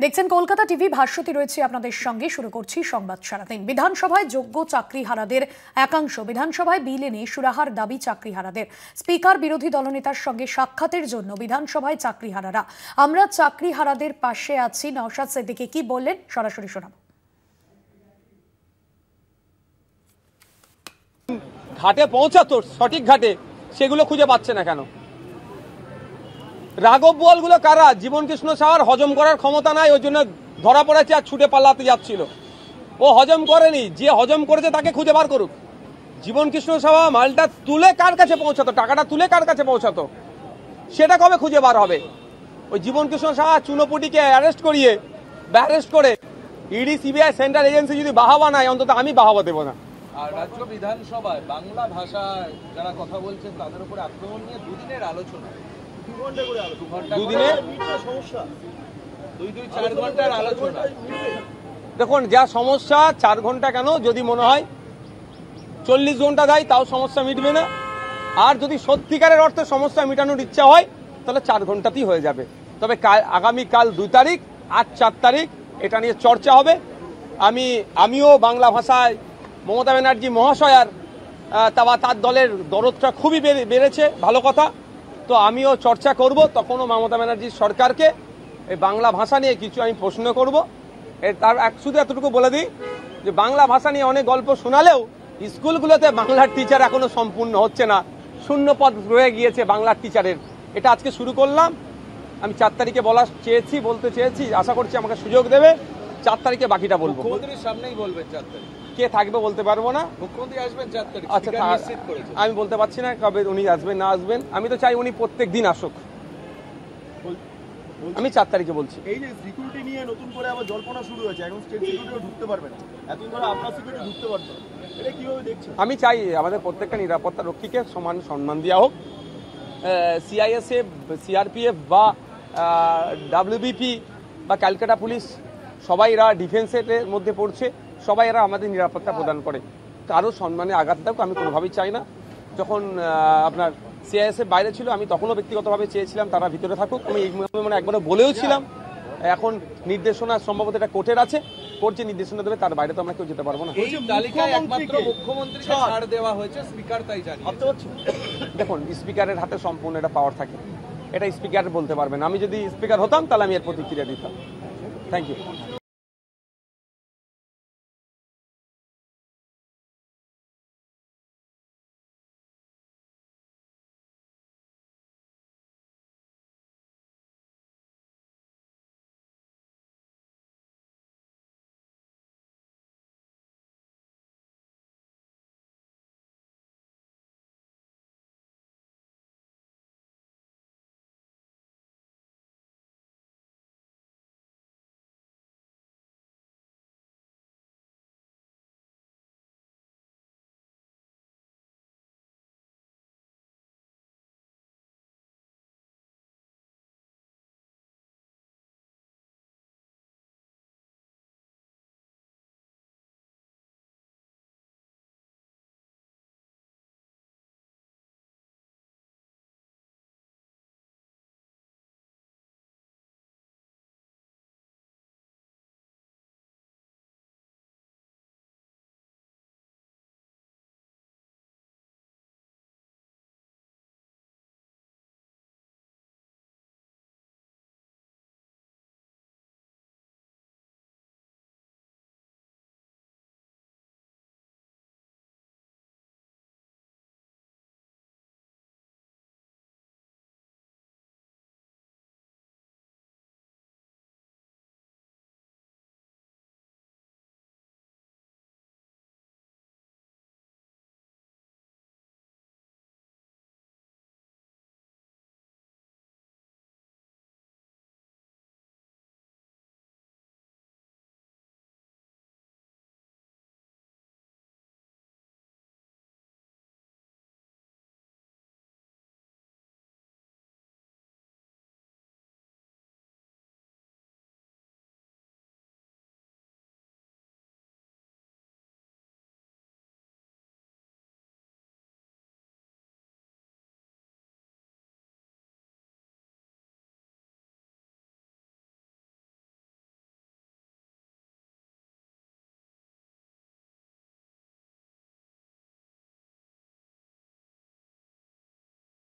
দেখছেন কলকাতা টিভি, ভাস্বতী রয়েছে আপনাদের সঙ্গে। শুরু করছি সংবাদ সারাদিন। বিধানসভায় যোগ্য চাকরিহারাদের একাংশ বিধানসভায় বিল এনে সুরাহার দাবি চাকরিহারাদের। স্পিকার বিরোধী দলনেতার সঙ্গে সাক্ষাতের জন্য বিধানসভায় চাকরিহারারা। আমরা চাকরিহারাদের পাশে আছি। নওশাদ সিদ্দিকী কি বললেন সরাসরি শোনাব। ঘাটে পৌঁছাতো সঠিক ঘাটে, সেগুলো খুঁজে পাচ্ছে না কেন? রাঘব বোয়ালগুলো কারা? জীবন কৃষ্ণ সাহার হজম করার ক্ষমতা নাই, ওই জন্য ধরা পড়েছে আর ছুটে পালাতে যাচ্ছিল। ও হজম করেনি, যে হজম করেছে তাকে খুঁজে বার করুক। জীবন কৃষ্ণ সাহা মালটা তুলে কার কাছে পৌঁছাতো, টাকাটা তুলে কার কাছে পৌঁছাতো, সেটা কবে খুঁজে বার হবে? ওই জীবন কৃষ্ণ সাহা চুনোপুটিকে অ্যারেস্ট করিয়ে বা অ্যারেস্ট করে ইডি সিবিআই সেন্ট্রাল এজেন্সি যদি বাহাবা নাই, অন্তত আমি বাহাবা দেবো না। আর রাজ্য বিধানসভায় বাংলা ভাষায় যারা কথা বলছেন তাদের উপরে আক্রমণ নিয়ে দুদিনের আলোচনা, দুদিনে 4 ঘন্টার আলোচনা। দেখুন, যা সমস্যা 4 ঘন্টা কেন, যদি মনে হয় 40 ঘন্টা দেয় তাও সমস্যা মিটবে না। আর যদি সত্যিকারের অর্থে সমস্যা মেটানোর ইচ্ছা হয় তাহলে 4 ঘন্টাতেই হয়ে যাবে। তবে আগামীকাল 2 তারিখ আর 4 তারিখ এটা নিয়ে চর্চা হবে। আমিও বাংলা ভাষায় মমতা ব্যানার্জি মহাশয়ার তার দলের দরদটা খুবই বেড়েছে, ভালো কথা। তো আমিও চর্চা করব, তখনও মমতা ব্যানার্জির সরকারকে এই বাংলা ভাষা নিয়ে কিছু আমি প্রশ্ন করব। তার শুধু এতটুকু বলে দিই যে বাংলা ভাষা নিয়ে অনেক গল্প শোনালেও স্কুলগুলোতে বাংলার টিচার এখনো সম্পূর্ণ হচ্ছে না, শূন্য পদ রয়ে গিয়েছে বাংলার টিচারের। এটা আজকে শুরু করলাম। আমি 4 তারিখে বলতে চেয়েছি, আশা করছি আমাকে সুযোগ দেবে। 4 তারিখে বাকিটা বলবো। মুখ্যমন্ত্রীর সামনেই বলবেন 4 তারিখ। কে থাকবে বলতে পারবো না। মুখ্যমন্ত্রী আসবেন 4 তারিখ, আচ্ছা, আমি বলতে পারছি না কবে উনি আসবেন না আসবেন। আমি তো চাই উনি প্রত্যেক দিন আসুক। আমি 4 তারিখে বলছি। এই যে সিকিউরিটি নিয়ে নতুন করে আবার জল্পনা শুরু হয়েছে, এখন স্টেট সিকিউরিটিও ঢুকতে পারবে না, এতদিন ধরে আপনার সিকিউরিটি ঢুকতে পারতো, এটা কিভাবে দেখছেন? আমি চাই আমাদের প্রত্যেকটা নিরাপত্তা রক্ষীকে সমান সম্মান দেওয়া হোক। সিআইএসএফ, সিআরপিএফ বা ডাব্লিউবিপি বা ক্যালকাটা পুলিশ, সবাই এরা ডিফেন্সের মধ্যে পড়ছে, সবাই এরা আমাদের নিরাপত্তা প্রদান করে। কারো সম্মানে আঘাত দেওয়া আমি কোনোভাবেই চাই না। যখন আপনার সিআইএসএফ বাইরে ছিল, আমি তখনও ব্যক্তিগতভাবে চেয়েছিলাম তারা ভিতরে থাকুক। আমি এই মানে একবারও বলেও ছিলাম। এখন নির্দেশনা সম্ভবত এটা কোর্টের আছে, কোর্ট যে নির্দেশনা দেবে তার বাইরে তো আমরা কেউ যেতে পারবো না। এই তালিকায় একমাত্র মুখ্যমন্ত্রীকে ছাড় দেওয়া হয়েছে, স্পিকার তাই জানিয়েছেন। দেখুন, স্পিকারের হাতে সম্পূর্ণ এটা পাওয়ার থাকে, এটা স্পিকার বলতে পারবেন। আমি যদি স্পিকার হতাম তাহলে আমি এর প্রতিক্রিয়া দিতাম। Thank you.